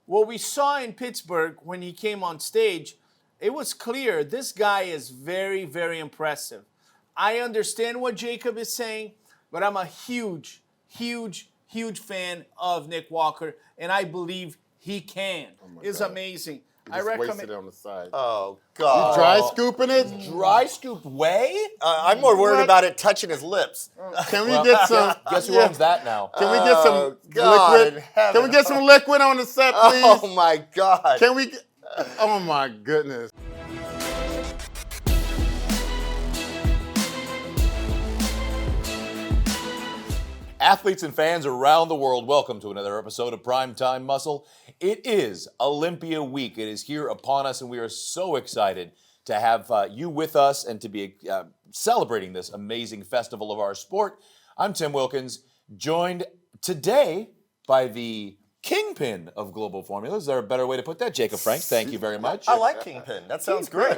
what we saw in Pittsburgh when he came on stage, it was clear this guy is very, very impressive. I understand what Jacob is saying, but I'm a huge, huge, huge fan of Nick Walker, and I believe he can. It's amazing. I recommend. Wasted it on the side. Oh, God. You dry scooping it? Dry scoop way? I'm more worried about it touching his lips. Can we get some? Guess who owns that now? Can we get some God in liquid? heaven. Can we get some liquid on the set, please? Oh, my God. Can we? Oh my goodness. Athletes and fans around the world, welcome to another episode of Primetime Muscle. It is Olympia week. It is here upon us, and we are so excited to have you with us and to be celebrating this amazing festival of our sport. I'm Tim Wilkins, joined today by the kingpin of global formulas. Is there a better way to put that? Jacob Frank, thank you very much. I like Kingpin. That sounds great.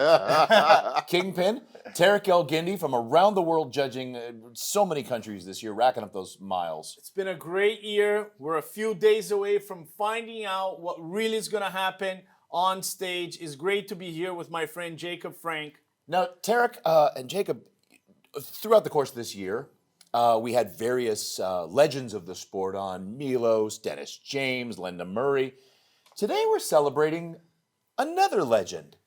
Kingpin, Tarek El-Gindi from around the world, judging so many countries this year, racking up those miles. It's been a great year. We're a few days away from finding out what really is going to happen on stage. It's great to be here with my friend Jacob Frank. Now, Tarek and Jacob, throughout the course of this year, we had various legends of the sport on: Milos, Dennis James, Linda Murray. Today we're celebrating another legend,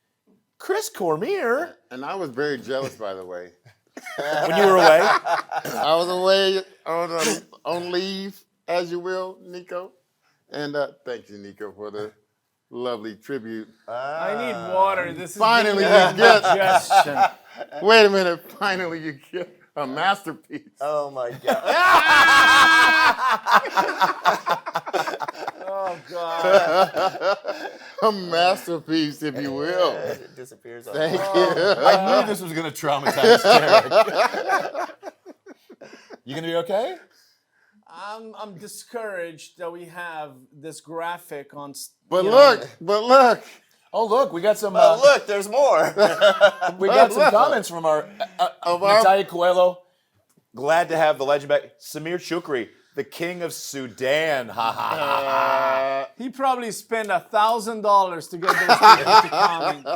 Chris Cormier. And I was very jealous, by the way. When you were away? I was away on leave, as you will, Nico. And thank you, Nico, for the lovely tribute. I need water. This is Finally, being you get. digestion. Wait a minute. Finally, you get a masterpiece. Oh, my God. Oh, God. A masterpiece, if you will. It disappears. Thank you. I knew this was going to traumatize Tarek. You going to be okay? I'm discouraged that we have this graphic on. But look. Oh, look, we got some. Oh, look, there's more. We got some comments from our Natalia Coelho. Glad to have the legend back. Samir Shukri, the king of Sudan. Ha ha ha. He probably spent $1,000 to get those people to comment.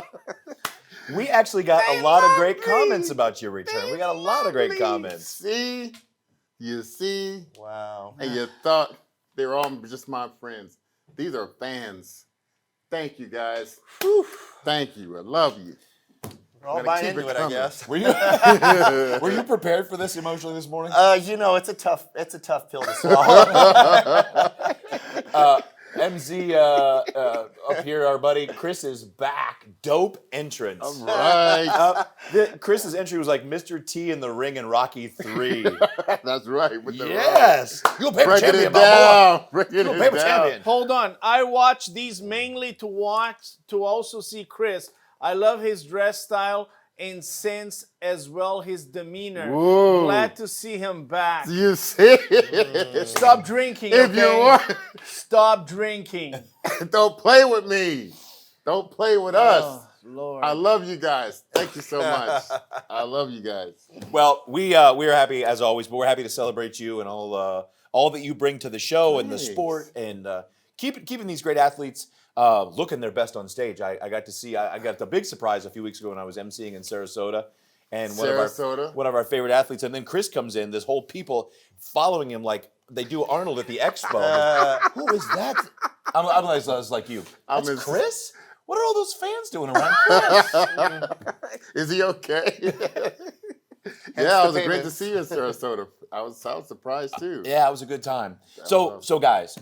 We actually got a lot of great comments about your return. We got a lot of great comments. You see? Wow. And you thought they were all just my friends. These are fans. Thank you, guys. Whew. Thank you. I love you. We're all buying into it, I guess. Were you prepared for this emotionally this morning? It's a tough pill to swallow. MZ up here, our buddy Chris is back. Dope entrance. All right. Chris's entry was like Mr. T in the ring in Rocky 3. That's right. With the Yes. You'll pay breaking champion, it down. You'll pay Down. champion. Hold on. I watch these mainly to also see Chris. I love his dress style and sense as well his demeanor. Whoa. Glad to see him back. You see? Stop drinking, If okay? you want, Stop drinking. don't play with me. Don't play with us. Oh, Lord. I love you guys. Thank you so much. I love you guys. Well, we are happy as always, but we're happy to celebrate you and all that you bring to the show and the Thanks. sport, and keeping these great athletes looking their best on stage. I got to see. I got the big surprise a few weeks ago when I was emceeing in Sarasota, and one of our favorite athletes. And then Chris comes in. This whole people following him like they do Arnold at the Expo. Who is that? I was like you. That's Chris. What are all those fans doing around Chris? Is he okay? Yeah, it was great to see you in Sarasota. I was surprised too. Yeah, it was a good time. So guys,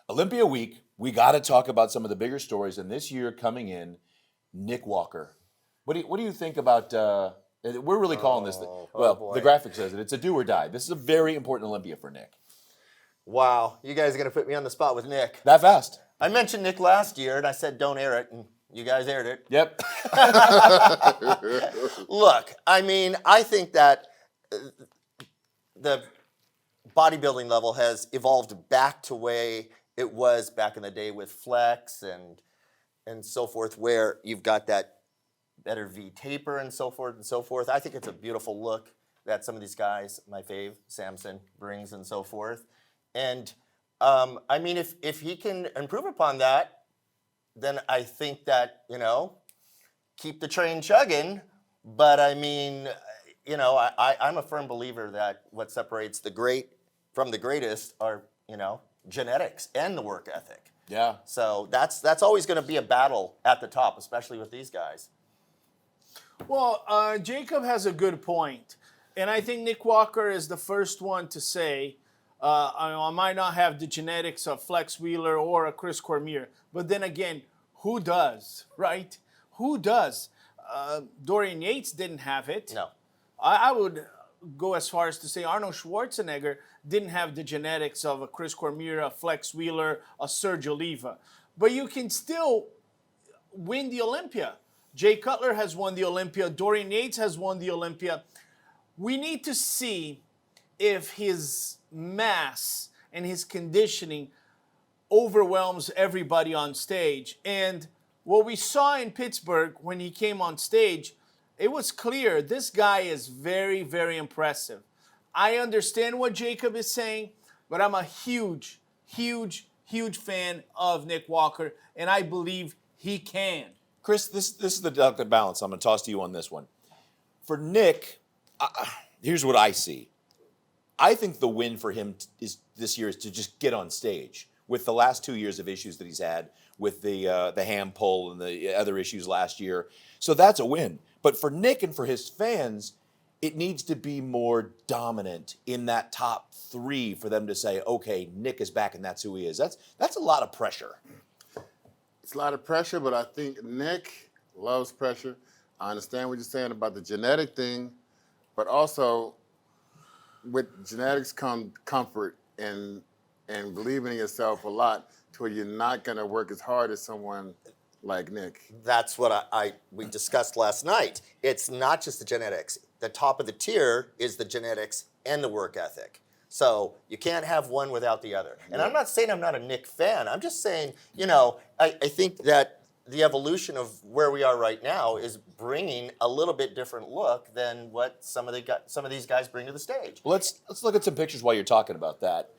Olympia week, we got to talk about some of the bigger stories. And this year coming in, Nick Walker. What do you think about? We're really calling this. Boy. The graphic says it. It's a do or die. This is a very important Olympia for Nick. Wow. You guys are going to put me on the spot with Nick. That fast? I mentioned Nick last year, and I said don't air it, and you guys aired it. Yep. Look, I mean, I think that the bodybuilding level has evolved back to way it was back in the day with Flex and so forth, where you've got that better V taper and so forth and so forth. I think it's a beautiful look that some of these guys, my fave, Samson, brings and so forth. And I mean, if he can improve upon that, then I think that, keep the train chugging. But I mean, I'm a firm believer that what separates the great from the greatest are, genetics and the work ethic. Yeah. So that's always going to be a battle at the top, especially with these guys. Well, Jacob has a good point. And I think Nick Walker is the first one to say, I might not have the genetics of Flex Wheeler or a Chris Cormier. But then again, who does, right? Who does? Dorian Yates didn't have it. No. I would go as far as to say Arnold Schwarzenegger didn't have the genetics of a Chris Cormier, a Flex Wheeler, a Sergio Oliva. But you can still win the Olympia. Jay Cutler has won the Olympia. Dorian Yates has won the Olympia. We need to see if his mass and his conditioning overwhelms everybody on stage. And what we saw in Pittsburgh when he came on stage, it was clear this guy is very, very impressive. I understand what Jacob is saying, but I'm a huge, huge, huge fan of Nick Walker, and I believe he can. Chris, this is the delicate balance. I'm going to toss to you on this one. For Nick, here's what I see. I think the win for him this year is to just get on stage. With the last 2 years of issues that he's had with the ham pull and the other issues last year. So that's a win. But for Nick and for his fans, it needs to be more dominant in that top 3 for them to say, okay, Nick is back and that's who he is. That's a lot of pressure. It's a lot of pressure, but I think Nick loves pressure. I understand what you're saying about the genetic thing, but also with genetics comes comfort and believing in yourself a lot to where you're not going to work as hard as someone like Nick. That's what we discussed last night. It's not just the genetics. The top of the tier is the genetics and the work ethic. So you can't have one without the other. And I'm not saying I'm not a Nick fan. I'm just saying, I think that the evolution of where we are right now is bringing a little bit different look than what some of these guys bring to the stage. Well, let's look at some pictures while you're talking about that.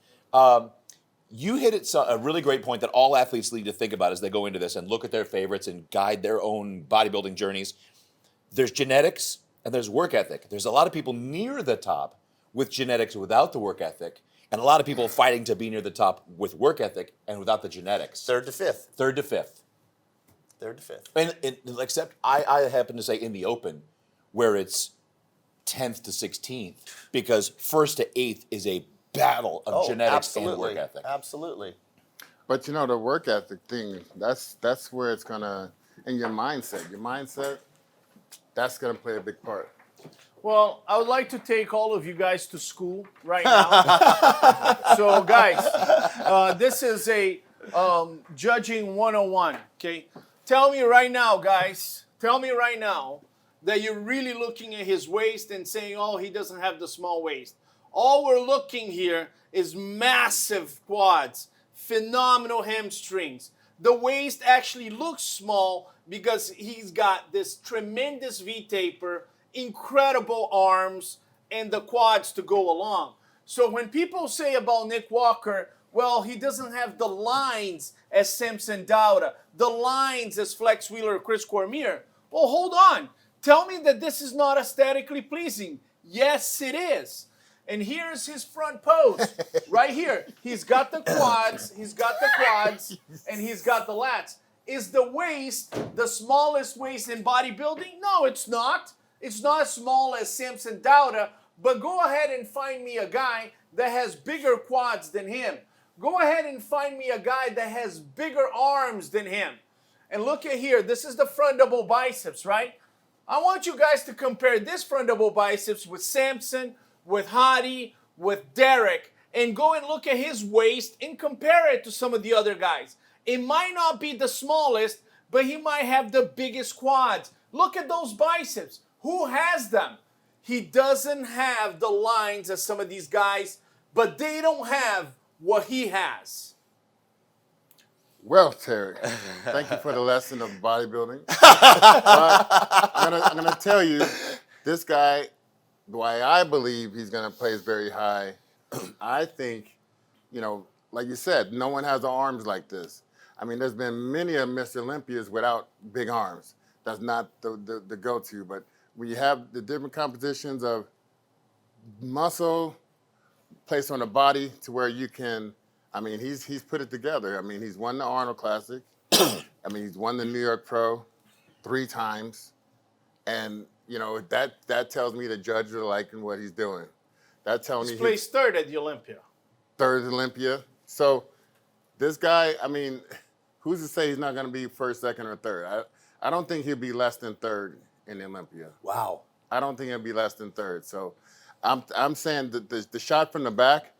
You hit a really great point that all athletes need to think about as they go into this and look at their favorites and guide their own bodybuilding journeys. There's genetics and there's work ethic. There's a lot of people near the top with genetics without the work ethic, and a lot of people fighting to be near the top with work ethic and without the genetics. Third to fifth. And except I happen to say in the open, where it's 10th to 16th, because 1st to 8th is a battle of genetics and work ethic. Absolutely. But the work ethic thing, that's where it's gonna, and your mindset, that's gonna play a big part. Well, I would like to take all of you guys to school right now. So, guys, this is a judging 101, okay? Tell me right now, guys, that you're really looking at his waist and saying, oh, he doesn't have the small waist. All we're looking here is massive quads, phenomenal hamstrings. The waist actually looks small because he's got this tremendous V-taper, incredible arms, and the quads to go along. So when people say about Nick Walker, well, he doesn't have the lines as Samson Dauda, the lines as Flex Wheeler or Chris Cormier. Well, hold on. Tell me that this is not aesthetically pleasing. Yes, it is. And here's his front pose, right here. He's got the quads, and he's got the lats. Is the waist the smallest waist in bodybuilding? No, it's not. It's not as small as Samson Dauda, but go ahead and find me a guy that has bigger quads than him. Go ahead and find me a guy that has bigger arms than him. And look at here. This is the front double biceps, right? I want you guys to compare this front double biceps with Samson, with Hadi, with Derek, and go and look at his waist and compare it to some of the other guys. It might not be the smallest, but he might have the biggest quads. Look at those biceps. Who has them? He doesn't have the lines as some of these guys, but they don't have what he has. Well, Terry, thank you for the lesson of bodybuilding. I'm gonna tell you, this guy, the way I believe he's gonna place very high, I think, like you said, no one has arms like this. I mean, there's been many of Mr. Olympias without big arms. That's not the go-to. But when you have the different compositions of muscle placed on the body to where you can, I mean, he's put it together. I mean, he's won the Arnold Classic. I mean, he's won the New York Pro 3 times. And, you know, that tells me the judges are liking what he's doing. That tells me He's placed 3rd at the Olympia. 3rd Olympia. So this guy, I mean, who's to say he's not going to be 1st, 2nd, or 3rd? I don't think he'll be less than 3rd in the Olympia. Wow. I don't think he'll be less than 3rd. So I'm saying that the shot from the back,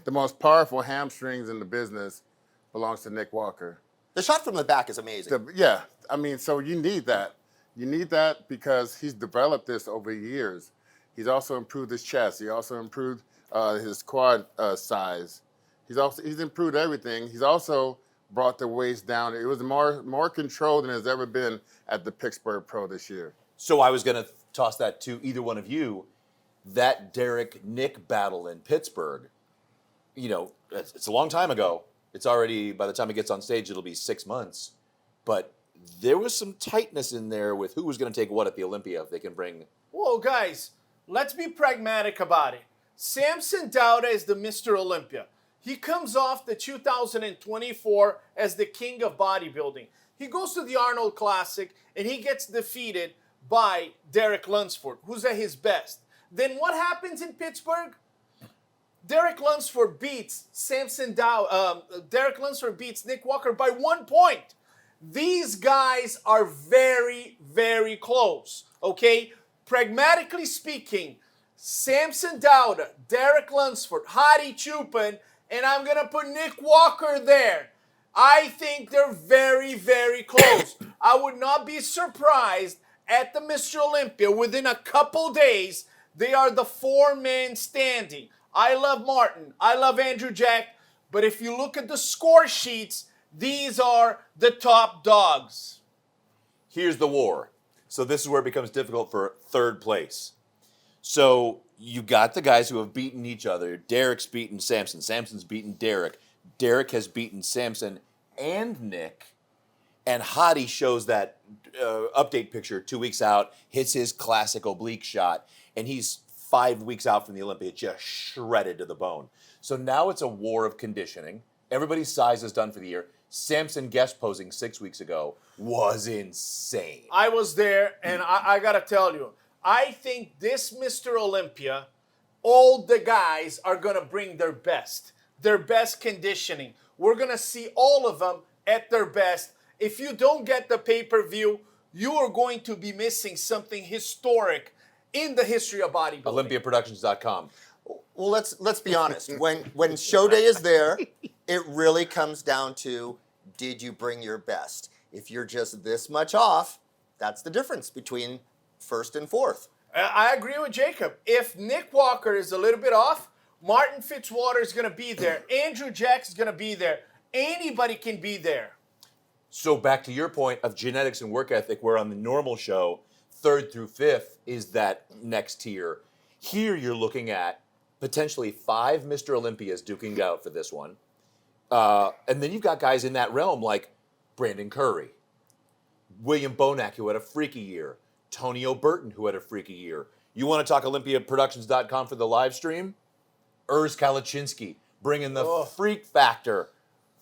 the most powerful hamstrings in the business belongs to Nick Walker. The shot from the back is amazing. Yeah, I mean, so you need that. You need that because he's developed this over years. He's also improved his chest. He also improved his quad size. He's improved everything. He's also brought the waist down. It was more controlled than it's ever been at the Pittsburgh Pro this year. So I was going to toss that to either one of you. That Derek-Nick battle in Pittsburgh, you know, it's a long time ago. It's already, by the time it gets on stage, it'll be 6 months. But there was some tightness in there with who was going to take what at the Olympia if they can bring. Well, guys, let's be pragmatic about it. Samson Dauda is the Mr. Olympia. He comes off the 2024 as the king of bodybuilding. He goes to the Arnold Classic and he gets defeated by Derek Lunsford, who's at his best. Then what happens in Pittsburgh? Derek Lunsford beats Derek Lunsford beats Nick Walker by 1 point. These guys are very, very close, okay? Pragmatically speaking, Samson Dauda, Derek Lunsford, Hadi Chupin, and I'm going to put Nick Walker there. I think they're very, very close. I would not be surprised at the Mr. Olympia within a couple days. They are the 4-man standing. I love Martin. I love Andrew Jack. But if you look at the score sheets, these are the top dogs. Here's the war. So this is where it becomes difficult for 3rd place. So you got the guys who have beaten each other. Derek's beaten Samson. Samson's beaten Derek. Derek has beaten Samson and Nick. And Hadi shows that update picture 2 weeks out, hits his classic oblique shot, and he's 5 weeks out from the Olympia, just shredded to the bone. So now it's a war of conditioning. Everybody's size is done for the year. Samson guest posing 6 weeks ago was insane. I was there, and I got to tell you, I think this Mr. Olympia, all the guys are going to bring their best conditioning. We're going to see all of them at their best. If you don't get the pay-per-view, you are going to be missing something historic in the history of bodybuilding. OlympiaProductions.com. Well, let's be honest. When show day is there, it really comes down to, did you bring your best? If you're just this much off, that's the difference between 1st and 4th. I agree with Jacob. If Nick Walker is a little bit off, Martin Fitzwater is going to be there. Andrew Jack's going to be there. Anybody can be there. So back to your point of genetics and work ethic, where on the normal show, 3rd through 5th is that next tier. Here you're looking at potentially 5 Mr. Olympias duking it out for this one. And then you've got guys in that realm like Brandon Curry, William Bonac, who had a freaky year, Tony O'Burton, who had a freaky year. You want to talk OlympiaProductions.com for the live stream? Urs Kalaczynski, bringing the freak factor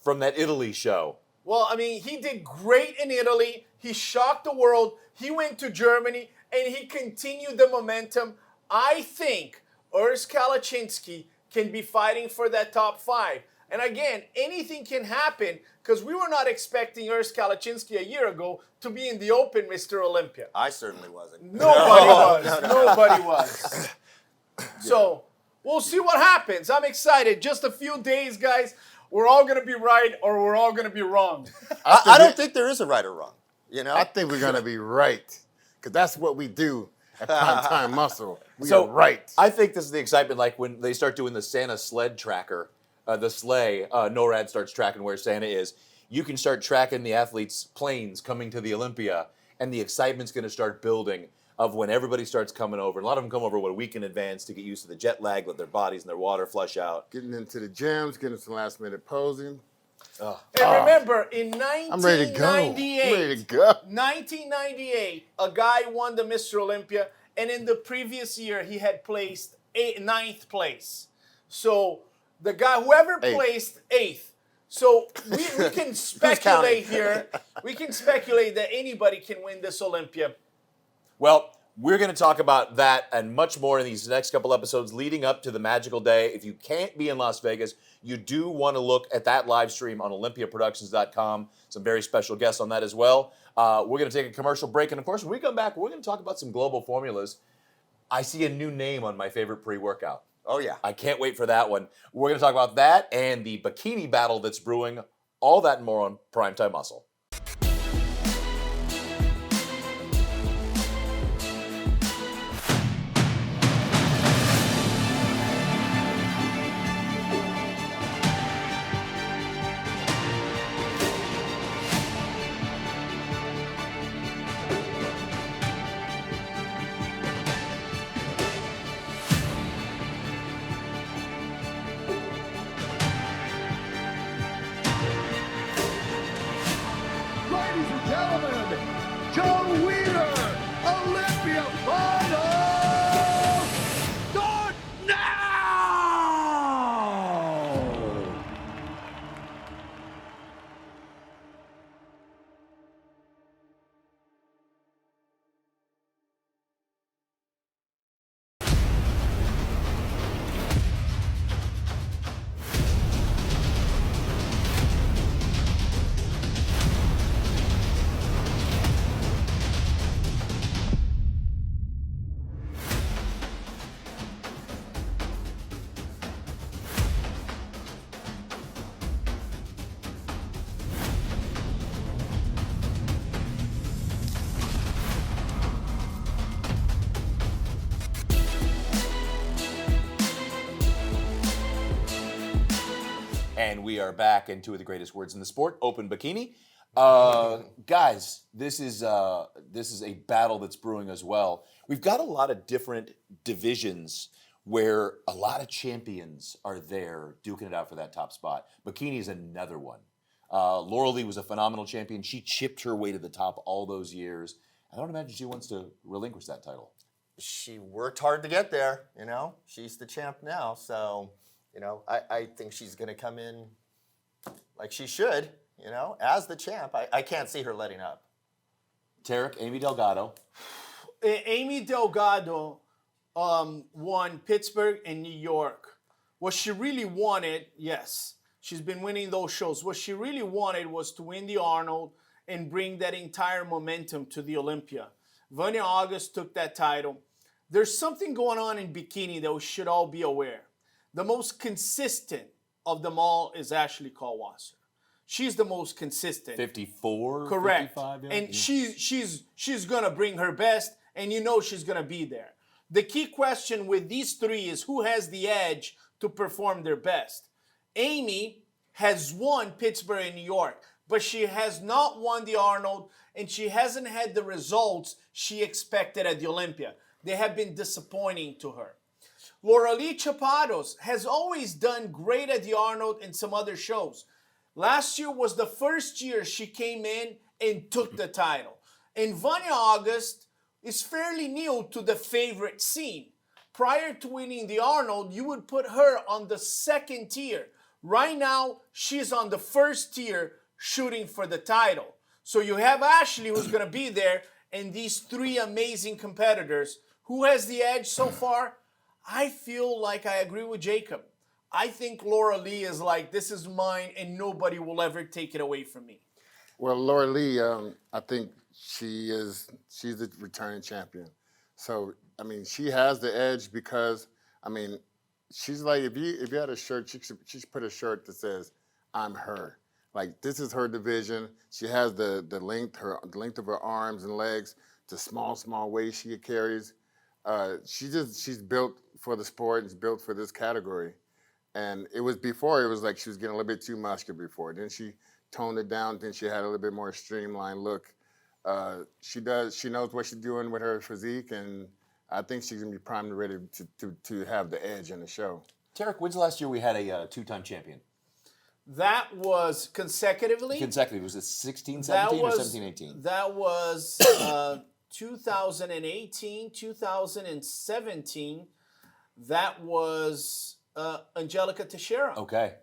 from that Italy show. Well, I mean, he did great in Italy. He shocked the world. He went to Germany, and he continued the momentum. I think Urs Kalaczynski can be fighting for that top 5. And again, anything can happen because we were not expecting Urs Kalaczynski a year ago to be in the Open Mr. Olympia. I certainly wasn't. Nobody was. Nobody was. So we'll see what happens. I'm excited. Just a few days, guys. We're all going to be right or we're all going to be wrong. I don't think there is a right or wrong. You know, I think we're going to be right because that's what we do at Prime Time Muscle. We So are right. I think this is the excitement, like when they start doing the Santa sled tracker, the sleigh, NORAD starts tracking where Santa is. You can start tracking the athletes' planes coming to the Olympia, and the excitement's going to start building of when everybody starts coming over. And a lot of them come over a week in advance to get used to the jet lag, let their bodies and their water flush out. Getting into the gyms, getting some last minute posing. And remember, in I'm ready to go. I'm 1998, ready to go. 1998, a guy won the Mr. Olympia, and in the previous year, he had placed ninth place. So the guy, whoever Eighth. placed eighth. So we can speculate here. We can speculate that anybody can win this Olympia. Well, we're going to talk about that and much more in these next couple episodes leading up to the magical day. If you can't be in Las Vegas, you do want to look at that live stream on OlympiaProductions.com. Some very special guests on that as well. We're going to take a commercial break. And of course, when we come back, we're going to talk about some global formulas. I see a new name on my favorite pre-workout. Oh, yeah. I can't wait for that one. We're going to talk about that and the bikini battle that's brewing. All that and more on Primetime Muscle. Ladies and gentlemen, Joe Weider, Olympia Finals start now! And we are back in two of the greatest words in the sport, open bikini. Guys, this is a battle that's brewing as well. We've got a lot of different divisions where a lot of champions are there duking it out for that top spot. Bikini is another one. Laura Lee was a phenomenal champion. She chipped her way to the top all those years. I don't imagine she wants to relinquish that title. She worked hard to get there, you know. She's the champ now, so, you know, I think she's going to come in like she should, you know, as the champ. I can't see her letting up. Tarek, Amy Delgado. Amy Delgado won Pittsburgh and New York. What she really wanted, yes, she's been winning those shows. What she really wanted was to win the Arnold and bring that entire momentum to the Olympia. Vanya August took that title. There's something going on in bikini that we should all be aware. The most consistent of them all is Ashley Kallwasser. She's the most consistent. 54, Correct. 55, yeah. And she's gonna bring her best, and you know she's gonna be there. The key question with these three is who has the edge to perform their best. Amy has won Pittsburgh and New York, but she has not won the Arnold, and she hasn't had the results she expected at the Olympia. They have been disappointing to her. Laura Lee Chapados has always done great at the Arnold and some other shows. Last year was the first year she came in and took the title. And Vanya August is fairly new to the favorite scene. Prior to winning the Arnold, you would put her on the second tier. Right now, she's on the first tier shooting for the title. So you have Ashley who's going to be there and these three amazing competitors. Who has the edge so far? I feel like I agree with Jacob. I think Laura Lee is like, this is mine and nobody will ever take it away from me. Well, Laura Lee, I think she's the returning champion. So, I mean, she has the edge because, I mean, she's like, if you had a shirt, she should put a shirt that says, I'm her. Like, this is her division. She has the length of her arms and legs, the small waist she carries. She's built for the sport and built for this category. And it was like she was getting a little bit too muscular before. Then she toned it down. Then she had a little bit more streamlined look. She knows what she's doing with her physique, and I think she's gonna be primed and ready to have the edge in the show. Tarek, when's the last year we had a two-time champion? That was consecutively. Consecutively. Was it 16, That 17 or was 17, 18? That was 2018, 2017. That was Angelica Teixeira. Okay.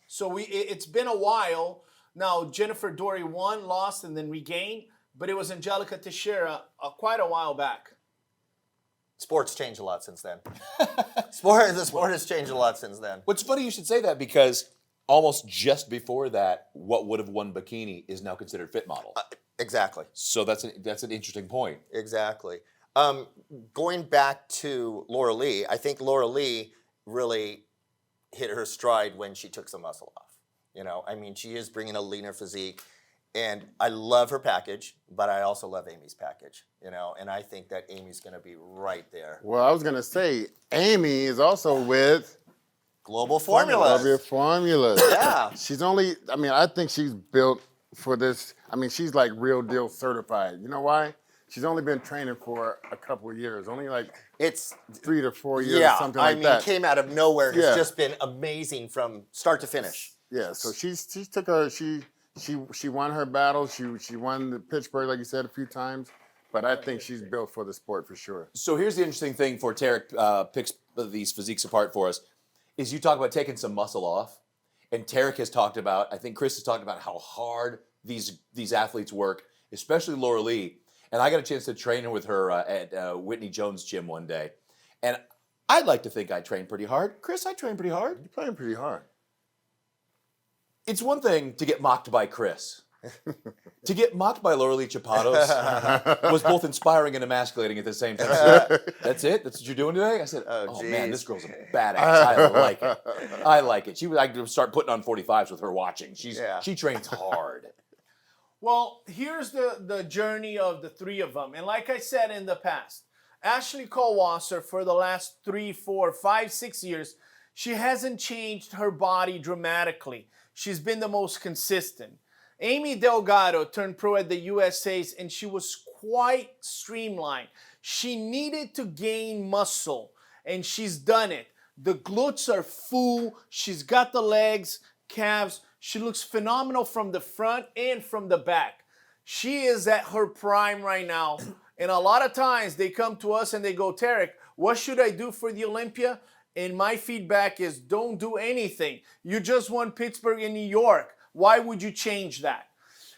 So it's been a while now. Jennifer Dory won, lost, and then regained, but it was Angelica Teixeira quite a while back. Sports changed a lot since then. The sport has changed a lot since then. What's funny you should say that because almost just before that, what would have won Bikini is now considered fit model. Exactly. So that's an interesting point. Exactly. Going back to Laura Lee, I think Laura Lee really hit her stride when she took some muscle off. You know, I mean, she is bringing a leaner physique, and I love her package, but I also love Amy's package. You know, and I think that Amy's going to be right there. Well, I was going to say, Amy is also with Global Formulas. Global Formulas. Yeah. She's only, I mean, I think she's built for this. I mean, she's like real deal certified. You know why? She's only been training for a couple of years, only like It's 3 to 4 years, yeah. something like I mean, that. came out of nowhere. Yeah. It's just been amazing from start to finish. Yeah, so she took her, she won her battle. She won the Pittsburgh, like you said, a few times. But I think she's built for the sport for sure. So here's the interesting thing for Tarek picks these physiques apart for us, is you talk about taking some muscle off, and Tarek has talked about, I think Chris has talked about how hard these athletes work, especially Laura Lee. And I got a chance to train with her at Whitney Jones' gym one day. And I'd like to think I train pretty hard. Chris, I train pretty hard. You're playing pretty hard. It's one thing to get mocked by Chris. To get mocked by Laura Lee Chapados was both inspiring and emasculating at the same time. That's it? That's what you're doing today? I said, oh man, geez. this girl's a badass. I like it. I like it. I could start putting on 45s with her watching. She trains hard. Well, here's the journey of the three of them. And like I said in the past, Ashley Cole-Wasser, for the last 3, 4, 5, 6 years, she hasn't changed her body dramatically. She's been the most consistent. Amy Delgado turned pro at the USA's, and she was quite streamlined. She needed to gain muscle, and she's done it. The glutes are full. She's got the legs, calves. She looks phenomenal from the front and from the back. She is at her prime right now. And a lot of times they come to us and they go, Tarek, what should I do for the Olympia? And my feedback is don't do anything. You just won Pittsburgh and New York. Why would you change that?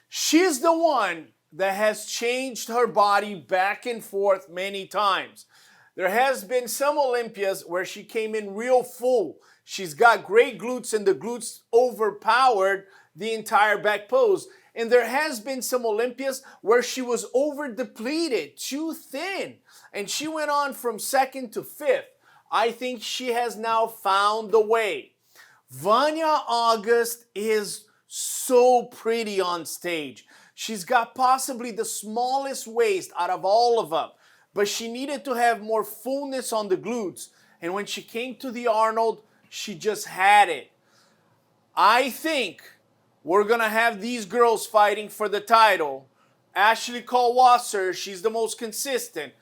She's the one that has changed her body back and forth many times. There has been some Olympias where she came in real full. She's got great glutes, and the glutes overpowered the entire back pose. And there has been some Olympias where she was over depleted, too thin, and she went on from 2nd to 5th. I think she has now found the way. Vanya August is so pretty on stage. She's got possibly the smallest waist out of all of them, but she needed to have more fullness on the glutes. And when she came to the Arnold, she just had it. I think we're going to have these girls fighting for the title. Ashley Cole-Wasser, she's the most consistent.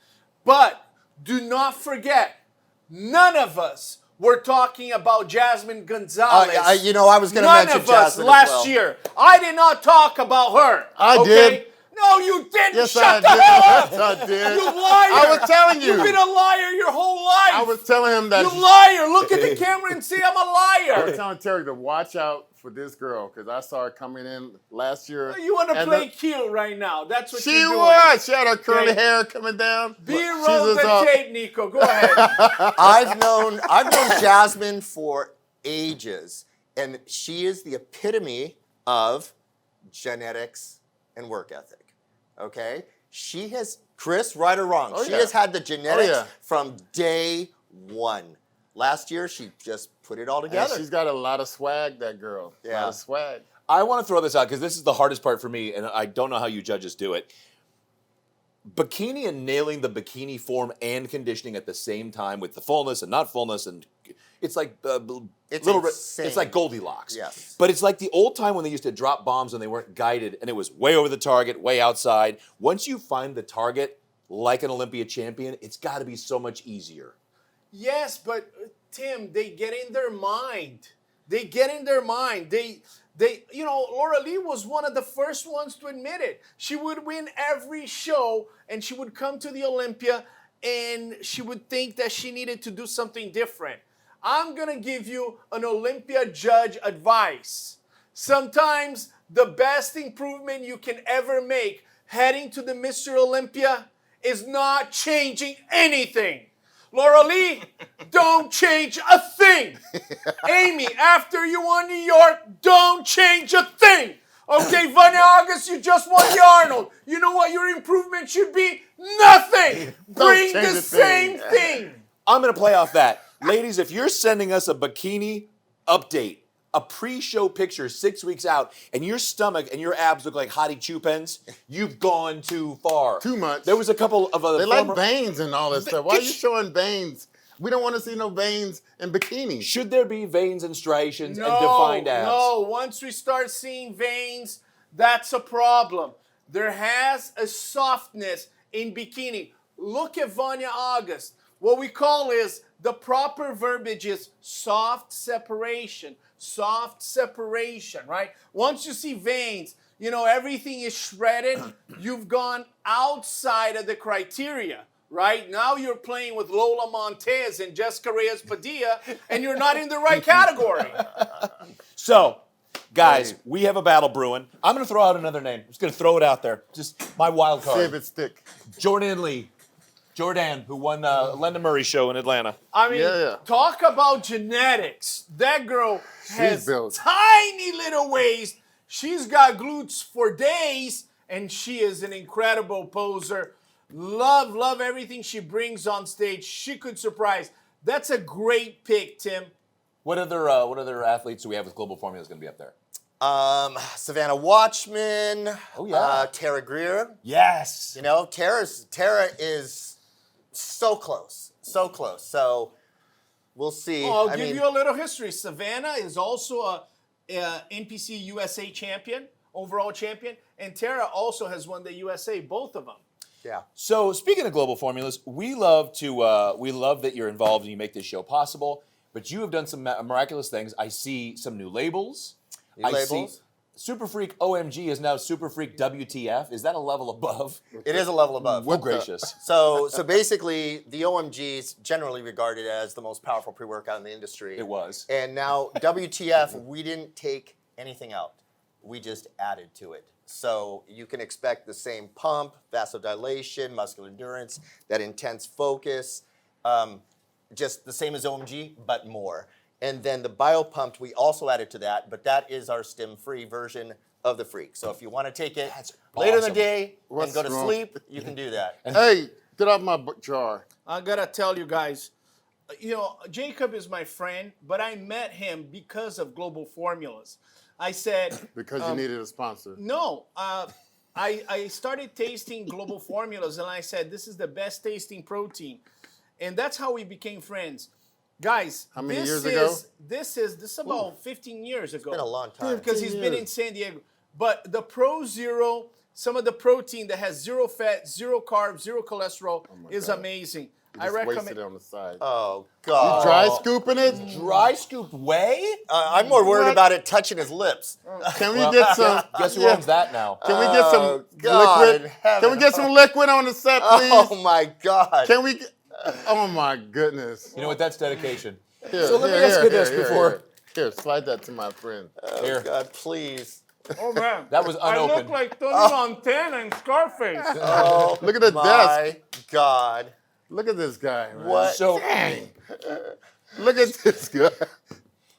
But do not forget, none of us were talking about Jasmine Gonzalez. I was going to mention None of us Jasmine as last well. year. I did not talk about her. I did. No, you didn't. Yes, Shut I the did. hell up. Yes, I did. You liar. I was telling you. You've been a liar your whole life. I was telling him that. You liar. Look at the camera and say I'm a I was liar. telling Terry to watch out for this girl because I saw her coming in last year. You want to and play cute right now. That's what She you're doing. was. She had her curly Okay. hair coming down. B-roll She's the up. tape, Nico. Go ahead. I've known Jasmine for ages, and she is the epitome of genetics and work ethic. Okay? She has, Chris, right or wrong, Oh, she yeah. has had the genetics yeah. from day one. Last year, she just put it all And together. she's got a lot of swag, that girl. A lot Yeah. of swag. I want to throw this out because this is the hardest part for me, and I don't know how you judges do it. Bikini and nailing the bikini form and conditioning at the same time with the fullness and not fullness, and it's like It's little bit. insane. It's like Goldilocks. Yes. But it's like the old time when they used to drop bombs and they weren't guided, and it was way over the target, way outside. Once you find the target, like an Olympia champion, it's got to be so much easier. Yes, but Tim, they get in their mind. They get in their mind. They, Laura Lee was one of the first ones to admit it. She would win every show, and she would come to the Olympia, and she would think that she needed to do something different. I'm going to give you an Olympia judge advice. Sometimes the best improvement you can ever make heading to the Mr. Olympia is not changing anything. Laura Lee, don't change a thing. Amy, after you won New York, don't change a thing. Okay, Vanya August, you just won the Arnold. You know what your improvement should be? Nothing. Bring change the a same thing. thing. I'm going to play off that. Ladies, if you're sending us a bikini update, a pre-show picture 6 weeks out, and your stomach and your abs look like Hottie Chupens, you've gone too far. Too much. There was a couple of other They like veins and all that stuff. Why are you showing veins? We don't want to see no veins in bikini. Should there be veins and striations and defined abs? No, once we start seeing veins, that's a problem. There has a softness in bikini. Look at Vanya August. What we call is, the proper verbiage is soft separation. Soft separation, right? Once you see veins, everything is shredded. You've gone outside of the criteria, right? Now you're playing with Lola Montez and Jessica Reyes Padilla, and you're not in the right category. So, guys, we have a battle brewing. I'm going to throw out another name. I'm just going to throw it out there. Just my wild card. See if it stick. Jordan Lee. Jordan, who won the Linda Murray show in Atlanta. I mean, Yeah. talk about genetics. That girl has built. tiny little waist. She's got glutes for days, and she is an incredible poser. Love everything she brings on stage. She could surprise. That's a great pick, Tim. What other athletes do we have with Global Formulas going to be up there? Savannah Watchman. Oh, yeah. Tara Greer. Yes. Tara is so close. So we'll see. I'll give you a little history. Savannah is also a NPC USA champion, overall champion, and Tara also has won the USA, both of them. Yeah. So speaking of Global Formulas, we love that you're involved and you make this show possible. But you have done some miraculous things. I see some new labels. I see Super Freak OMG is now Super Freak WTF. Is that a level above? It is a level above. Oh, gracious. So basically, the OMG is generally regarded as the most powerful pre-workout in the industry. It was. And now WTF, we didn't take anything out. We just added to it. So you can expect the same pump, vasodilation, muscular endurance, that intense focus, just the same as OMG, but more. And then the BioPumped, we also added to that, but that is our stim-free version of the Freak. So if you want to take it later in the awesome. day What's and go to wrong? sleep, you can do that. Hey, get off my jar. I gotta tell you guys, Jacob is my friend, but I met him because of Global Formulas. I said, Because you needed a sponsor. no, I started tasting Global Formulas, and I said, this is the best tasting protein. And that's how we became friends. Guys, How many this years is, ago? This is about 15 years ago. It's been a long time. Because he's 15 been years. in San Diego. But the Pro Zero, some of the protein that has zero fat, zero carbs, zero cholesterol is God. amazing. You I just recommend. wasted it on the side. Oh, God. Dry scooping it? Dry scoop whey? I'm more worried What? about it touching his lips. Can we get some? Guess who yeah. owns that now? Can we get some Oh, God in liquid? heaven. Can we get some liquid on the set, please? Oh, my God. Can we? Oh my goodness. You know what? That's dedication. Here, So let me here, ask you here, this here, before. Here, slide that to my friend. Here. God, please. Oh, man. That was I look unopened. like Tony Montana and Scarface. Oh, Look at the my God. Look at this guy, man. What? So Look at this guy.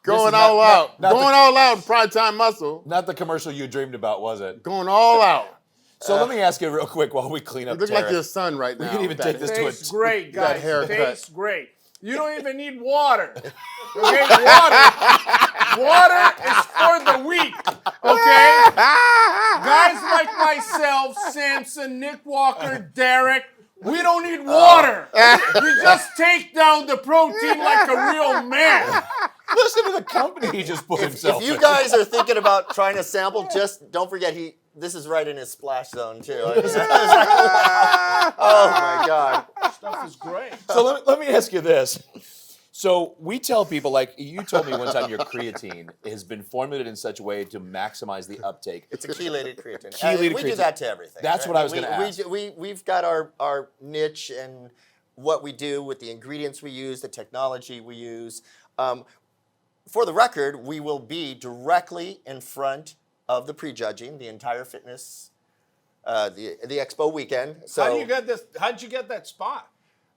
Going is all not- out. not the- Going all out, primetime muscle. not the commercial you dreamed about, was it? Going all out. So let me ask you real quick while we clean You up look Tara. like your son right now. We can even That take this to a Tastes great, that guys. haircut. Tastes great. You don't even need water. Okay, water is for the weak. Okay, guys like myself, Samson, Nick Walker, Derek. We don't need water. We just take down the protein like a real man. Listen to the company he just put himself If you in. guys are thinking about trying to sample, just don't forget this is right in his splash zone, too. I mean, oh, my God. Stuff is great. So let me ask you this. So we tell people, like you told me one time, your creatine has been formulated in such a way to maximize the uptake. It's a chelated creatine. Chelated we creatine. do that to everything. That's what I was gonna ask. We've got our niche and what we do with the ingredients we use, the technology we use. For the record, we will be directly in front of the prejudging, the entire fitness, the expo weekend. So How do you get this? How'd you get that spot?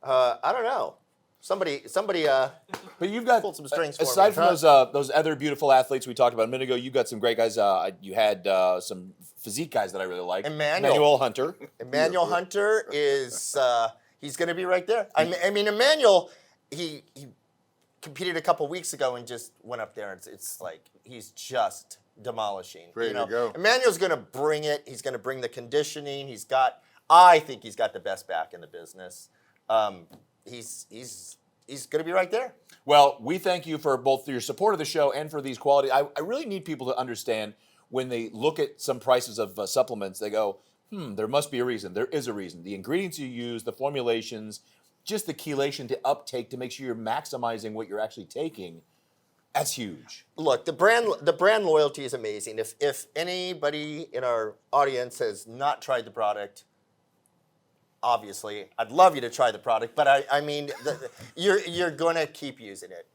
I don't know. Somebody. But you've got, pulled some strings for aside me. from those other beautiful athletes we taled about a minute ago, you got some great guys. You had some physique guys that I really like. Emmanuel Hunter. Emmanuel Hunter is he's going to be right there. I mean, Emmanuel, he competed a couple weeks ago and just went up there. And it's like he's just demolishing. Ready to go. Emmanuel's going to bring it. He's going to bring the conditioning. I think he's got the best back in the business. He's going to be right there. Well, we thank you for both your support of the show and for these quality. I really need people to understand when they look at some prices of supplements, they go, there must be a reason. There is a reason. The ingredients you use, the formulations, just the chelation to uptake to make sure you're maximizing what you're actually taking. That's huge. Look, the brand loyalty is amazing. If anybody in our audience has not tried the product, obviously, I'd love you to try the product, but I mean, you're going to keep using it.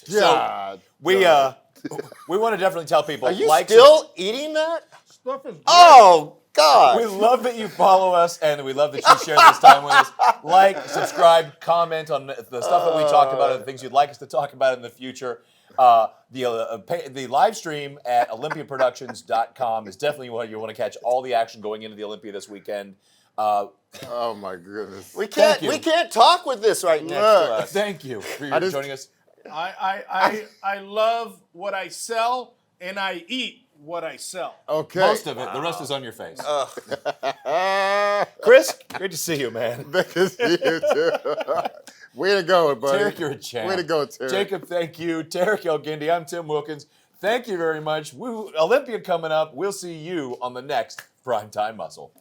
Yeah. We want to definitely tell people. Are you like, still eating that? Stuff is great. Oh, God. We love that you follow us, and we love that you share this time with us. Like, subscribe, comment on the stuff that we talked about, and the things you'd like us to talk about in the future. The live stream at olympiaproductions.com is definitely what you want to catch all the action going into the Olympia this weekend. Oh my goodness. We can't talk with this right next to us. Thank you for joining us. I love what I sell, and I eat what I sell. Okay. Most of it. The rest is on your face. Chris, great to see you, man. Good to see you too. Way to go, buddy. Tarek, you're a champ. Way to go, Tarek. Jacob, thank you. Tarek Elgindi, I'm Tim Wilkins. Thank you very much. Olympia coming up. We'll see you on the next Primetime Muscle.